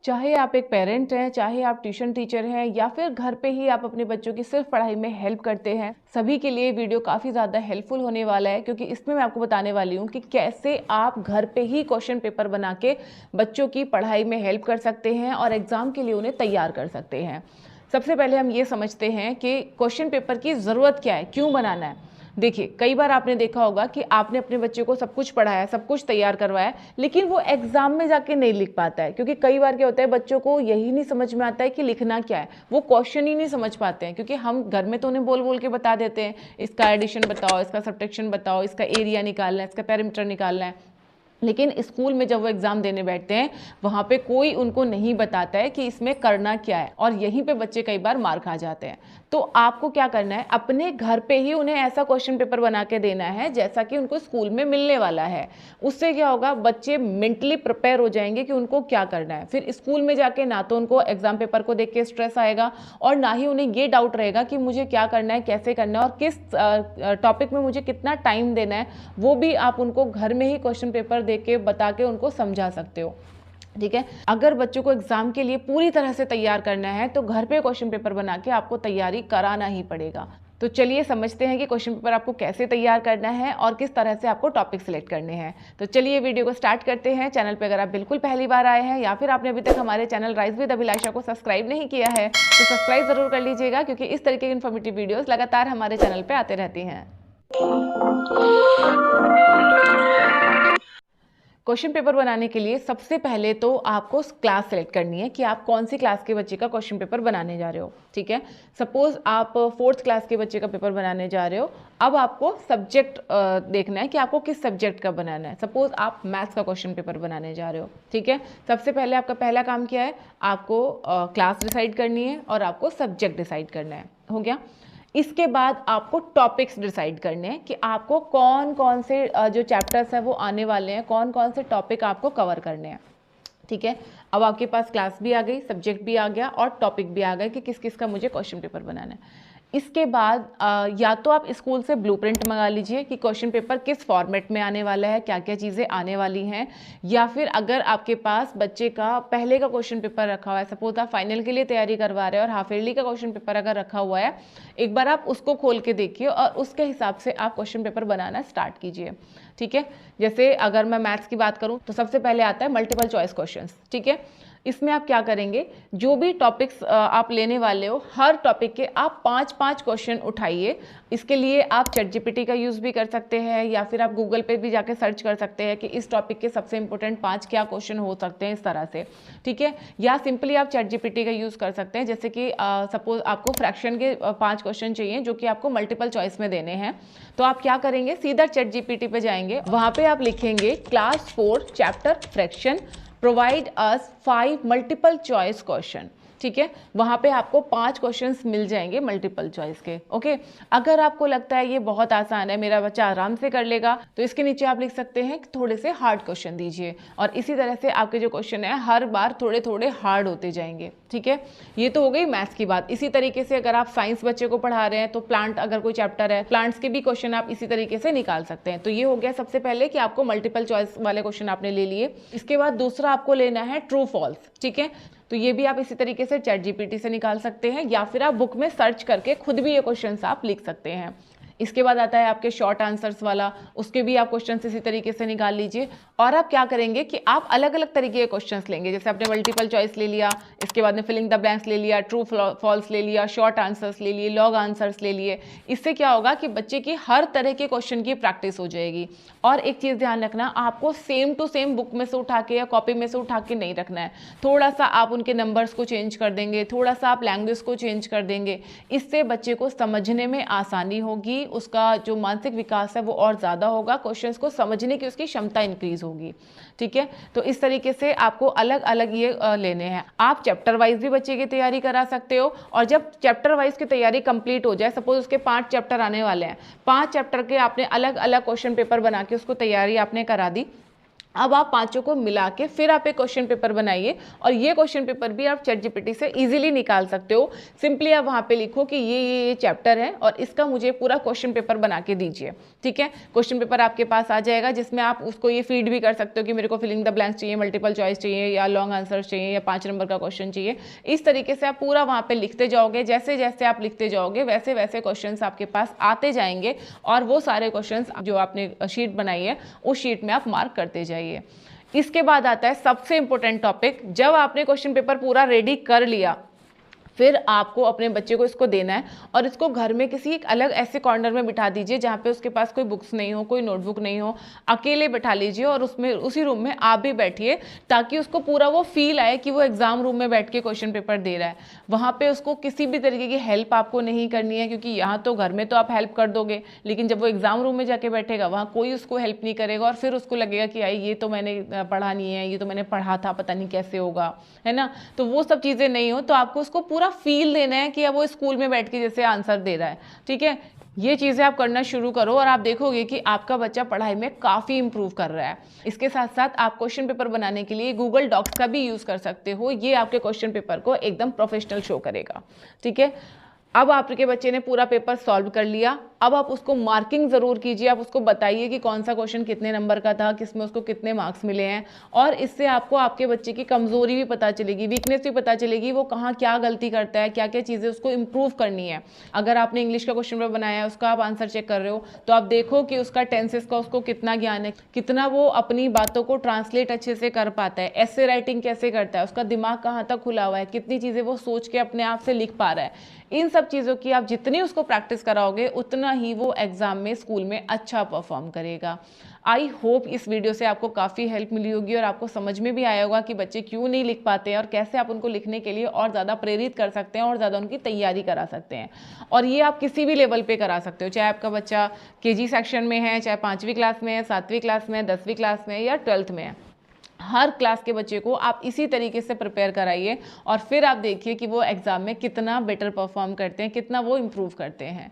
चाहे आप एक पेरेंट हैं, चाहे आप ट्यूशन टीचर हैं या फिर घर पे ही आप अपने बच्चों की सिर्फ पढ़ाई में हेल्प करते हैं, सभी के लिए वीडियो काफ़ी ज़्यादा हेल्पफुल होने वाला है, क्योंकि इसमें मैं आपको बताने वाली हूँ कि कैसे आप घर पे ही क्वेश्चन पेपर बना के बच्चों की पढ़ाई में हेल्प कर सकते हैं और एग्ज़ाम के लिए उन्हें तैयार कर सकते हैं। सबसे पहले हम ये समझते हैं कि क्वेश्चन पेपर की ज़रूरत क्या है, क्यों बनाना है। देखिए, कई बार आपने देखा होगा कि आपने अपने बच्चे को सब कुछ पढ़ाया, सब कुछ तैयार करवाया, लेकिन वो एग्जाम में जाके नहीं लिख पाता है, क्योंकि कई बार क्या होता है, बच्चों को यही नहीं समझ में आता है कि लिखना क्या है, वो क्वेश्चन ही नहीं समझ पाते हैं, क्योंकि हम घर में तो उन्हें बोल बोल के बता देते हैं, इसका एडिशन बताओ, इसका सब्ट्रैक्शन बताओ, इसका एरिया निकालना है, इसका पेरीमीटर निकालना है। लेकिन स्कूल में जब वो एग्ज़ाम देने बैठते हैं, वहाँ पे कोई उनको नहीं बताता है कि इसमें करना क्या है, और यहीं पे बच्चे कई बार मार खा जाते हैं। तो आपको क्या करना है, अपने घर पे ही उन्हें ऐसा क्वेश्चन पेपर बना के देना है जैसा कि उनको स्कूल में मिलने वाला है। उससे क्या होगा, बच्चे मेंटली प्रिपेयर हो जाएंगे कि उनको क्या करना है। फिर स्कूल में जाके ना तो उनको एग्जाम पेपर को देख के स्ट्रेस आएगा, और ना ही उन्हें ये डाउट रहेगा कि मुझे क्या करना है, कैसे करना है, और किस टॉपिक में मुझे कितना टाइम देना है। वो भी आप उनको घर में ही क्वेश्चन पेपर दे के बता के उनको समझा सकते हो। ठीक है, अगर बच्चों को एग्जाम के लिए पूरी तरह से तैयार करना है तो घर पे क्वेश्चन पेपर बना के आपको तैयारी कराना ही पड़ेगा। तो चलिए समझते हैं कि क्वेश्चन पेपर आपको कैसे तैयार करना है और किस तरह से आपको टॉपिक सिलेक्ट करने हैं। तो चलिए वीडियो को स्टार्ट करते हैं। चैनल पे अगर आप बिल्कुल पहली बार आए हैं या फिर आपने अभी तक हमारे चैनल राइज विद अभिलाषा को सब्सक्राइब नहीं किया है, तो सब्सक्राइब जरूर कर लीजिएगा, क्योंकि इस तरीके की इन्फॉर्मेटिव वीडियोस लगातार हमारे चैनल पे आते रहती हैं। क्वेश्चन पेपर बनाने के लिए सबसे पहले तो आपको क्लास सेलेक्ट करनी है कि आप कौन सी क्लास के बच्चे का क्वेश्चन पेपर बनाने जा रहे हो। ठीक है, सपोज आप 4th क्लास के बच्चे का पेपर बनाने जा रहे हो। अब आपको सब्जेक्ट देखना है कि आपको किस सब्जेक्ट का बनाना है। सपोज आप मैथ्स का क्वेश्चन पेपर बनाने जा रहे हो। ठीक है, सबसे पहले आपका पहला काम क्या है, आपको क्लास डिसाइड करनी है और आपको सब्जेक्ट डिसाइड करना है। हो गया। इसके बाद आपको टॉपिक्स डिसाइड करने हैं कि आपको कौन कौन से जो चैप्टर्स हैं वो आने वाले हैं, कौन कौन से टॉपिक आपको कवर करने हैं। ठीक है, अब आपके पास क्लास भी आ गई, सब्जेक्ट भी आ गया और टॉपिक भी आ गया कि किस किस का मुझे क्वेश्चन पेपर बनाना है। इसके बाद या तो आप स्कूल से ब्लूप्रिंट मंगा लीजिए कि क्वेश्चन पेपर किस फॉर्मेट में आने वाला है, क्या क्या चीज़ें आने वाली हैं, या फिर अगर आपके पास बच्चे का पहले का क्वेश्चन पेपर रखा हुआ है, सपोज आप फाइनल के लिए तैयारी करवा रहे हैं और हाफ ईयरली का क्वेश्चन पेपर अगर रखा हुआ है, एक बार आप उसको खोल के देखिए और उसके हिसाब से आप क्वेश्चन पेपर बनाना स्टार्ट कीजिए। ठीक है, जैसे अगर मैं मैथ्स की बात करूं तो सबसे पहले आता है मल्टीपल चॉइस क्वेश्चंस। ठीक है, इसमें आप क्या करेंगे, जो भी टॉपिक्स आप लेने वाले हो, हर टॉपिक के आप 5-5 क्वेश्चन उठाइए। इसके लिए आप चैट जीपीटी का यूज़ भी कर सकते हैं, या फिर आप गूगल पे भी जाके सर्च कर सकते हैं कि इस टॉपिक के सबसे इंपॉर्टेंट 5 क्या क्वेश्चन हो सकते हैं, इस तरह से। ठीक है, या सिंपली आप चैट जीपीटी का यूज़ कर सकते हैं, जैसे कि सपोज आपको फ्रैक्शन के 5 क्वेश्चन चाहिए जो कि आपको मल्टीपल चॉइस में देने हैं। तो आप क्या करेंगे, सीधा चैट जीपीटी पे जाएंगे, वहाँ पे आप लिखेंगे class 4 chapter fraction provide us 5 multiple choice question. ठीक है, वहां पे आपको 5 क्वेश्चंस मिल जाएंगे मल्टीपल चॉइस के। ओके, अगर आपको लगता है ये बहुत आसान है, मेरा बच्चा आराम से कर लेगा, तो इसके नीचे आप लिख सकते हैं कि थोड़े से हार्ड क्वेश्चन दीजिए, और इसी तरह से आपके जो क्वेश्चन है हर बार थोड़े थोड़े हार्ड होते जाएंगे। ठीक है, ये तो हो गई मैथ्स की बात। इसी तरीके से अगर आप साइंस बच्चे को पढ़ा रहे हैं तो प्लांट अगर कोई चैप्टर है, प्लांट्स के भी क्वेश्चन आप इसी तरीके से निकाल सकते हैं। तो ये हो गया सबसे पहले कि आपको मल्टीपल चॉइस वाले क्वेश्चन आपने ले लिए। इसके बाद दूसरा आपको लेना है ट्रू फॉल्स। ठीक है, तो ये भी आप इसी तरीके से चैट जीपीटी से निकाल सकते हैं, या फिर आप बुक में सर्च करके खुद भी ये क्वेश्चंस आप लिख सकते हैं। इसके बाद आता है आपके शॉर्ट आंसर्स वाला, उसके भी आप क्वेश्चंस इसी तरीके से निकाल लीजिए। और आप क्या करेंगे कि आप अलग अलग तरीके के क्वेश्चंस लेंगे, जैसे आपने मल्टीपल चॉइस ले लिया, इसके बाद में फिलिंग द ब्लैंक्स ले लिया, ट्रू फॉल्स ले लिया, शॉर्ट आंसर्स ले लिए, लॉग आंसर्स ले लिए। इससे क्या होगा कि बच्चे की हर तरह के क्वेश्चन की प्रैक्टिस हो जाएगी। और एक चीज़ ध्यान रखना, आपको सेम टू सेम बुक में से उठा के या कॉपी में से उठा के नहीं रखना है। थोड़ा सा आप उनके नंबर्स को चेंज कर देंगे, थोड़ा सा आप लैंग्वेज को चेंज कर देंगे, इससे बच्चे को समझने में आसानी होगी, उसका जो मानसिक विकास है वो और ज़्यादा होगा, क्वेश्चंस को समझने की उसकी क्षमता इंक्रीज होगी। ठीक है, तो इस तरीके से आपको अलग अलग ये लेने हैं। आप चैप्टर वाइज भी बच्चे की तैयारी करा सकते हो, और जब चैप्टर वाइज की तैयारी कंप्लीट हो जाए, सपोज उसके 5 चैप्टर आने वाले हैं, 5 चैप्टर के आपने अलग अलग क्वेश्चन पेपर बना के उसको तैयारी आपने करा दी, अब आप पांचों को मिला के फिर आप एक क्वेश्चन पेपर बनाइए और ये क्वेश्चन पेपर भी आप ChatGPT से इजीली निकाल सकते हो। सिंपली आप वहाँ पे लिखो कि ये चैप्टर है और इसका मुझे पूरा क्वेश्चन पेपर बना के दीजिए, ठीक है। क्वेश्चन पेपर आपके पास आ जाएगा जिसमें आप उसको ये फीड भी कर सकते हो कि मेरे को फिलिंग द ब्लैंक्स चाहिए, मल्टीपल चॉइस चाहिए, या लॉन्ग आंसर्स चाहिए, या 5 नंबर का क्वेश्चन चाहिए। इस तरीके से आप पूरा वहाँ पे लिखते जाओगे। जैसे जैसे आप लिखते जाओगे वैसे वैसे क्वेश्चंस आपके पास आते जाएंगे और वो सारे क्वेश्चंस जो आपने शीट बनाई है उस शीट में आप मार्क करते जाइए। इसके बाद आता है सबसे इंपॉर्टेंट टॉपिक। जब आपने क्वेश्चन पेपर पूरा रेडी कर लिया, फिर आपको अपने बच्चे को इसको देना है और इसको घर में किसी एक अलग ऐसे कॉर्नर में बिठा दीजिए जहाँ पे उसके पास कोई बुक्स नहीं हो, कोई नोटबुक नहीं हो। अकेले बिठा लीजिए और उसमें उसी रूम में आप भी बैठिए ताकि उसको पूरा वो फील आए कि वो एग्जाम रूम में बैठ के क्वेश्चन पेपर दे रहा है। वहाँ पे उसको किसी भी तरीके की हेल्प आपको नहीं करनी है, क्योंकि यहाँ तो घर में तो आप हेल्प कर दोगे, लेकिन जब वो एग्जाम रूम में जाके बैठेगा वहाँ कोई उसको हेल्प नहीं करेगा और फिर उसको लगेगा कि आई ये तो मैंने पढ़ा नहीं है, ये तो मैंने पढ़ा था, पता नहीं कैसे होगा, है ना। तो वो सब चीज़ें नहीं हो, तो आपको उसको पूरा फील देना है कि अब वो स्कूल में बैठ के जैसे आंसर दे रहा है, ठीक है। ये चीज़ें आप करना शुरू करो और आप देखोगे कि आपका बच्चा पढ़ाई में काफ़ी इंप्रूव कर रहा है। इसके साथ साथ आप क्वेश्चन पेपर बनाने के लिए गूगल डॉक्स का भी यूज़ कर सकते हो। ये आपके क्वेश्चन पेपर को एकदम प्रोफेशनल शो करेगा, ठीक है। अब आपके बच्चे ने पूरा पेपर सॉल्व कर लिया। अब आप उसको मार्किंग ज़रूर कीजिए। आप उसको बताइए कि कौन सा क्वेश्चन कितने नंबर का था, किसमें उसको कितने मार्क्स मिले हैं, और इससे आपको आपके बच्चे की कमज़ोरी भी पता चलेगी, वीकनेस भी पता चलेगी, वो कहाँ क्या गलती करता है, क्या क्या चीज़ें उसको इम्प्रूव करनी है। अगर आपने इंग्लिश का क्वेश्चन पेपर बनाया है, उसका आप आंसर चेक कर रहे हो, तो आप देखो कि उसका टेंसेस का उसको कितना ज्ञान है, कितना वो अपनी बातों को ट्रांसलेट अच्छे से कर पाता है, ऐसे राइटिंग कैसे करता है, उसका दिमाग कहाँ तक खुला हुआ है, कितनी चीज़ें वो सोच के अपने आप से लिख पा रहा है। इन सब चीज़ों की आप जितनी उसको प्रैक्टिस कराओगे उतना ही वो एग्जाम में, स्कूल में अच्छा परफॉर्म करेगा। आई होप इस वीडियो से आपको काफ़ी हेल्प मिली होगी और आपको समझ में भी आया होगा कि बच्चे क्यों नहीं लिख पाते हैं और कैसे आप उनको लिखने के लिए और ज़्यादा प्रेरित कर सकते हैं और ज़्यादा उनकी तैयारी करा सकते हैं। और ये आप किसी भी लेवल पे करा सकते हो, चाहे आपका बच्चा KG सेक्शन में है, चाहे 5वीं क्लास में है, 7वीं क्लास में है, 10वीं क्लास में है, या 12th में है। हर क्लास के बच्चे को आप इसी तरीके से प्रिपेयर कराइए और फिर आप देखिए कि वो एग्ज़ाम में कितना बेटर परफॉर्म करते हैं, कितना वो इम्प्रूव करते हैं।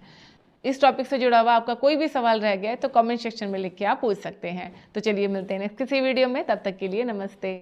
इस टॉपिक से जुड़ा हुआ आपका कोई भी सवाल रह गया है तो कमेंट सेक्शन में लिख के आप पूछ सकते हैं। तो चलिए मिलते हैं नेक्स्ट किसी वीडियो में, तब तक के लिए नमस्ते।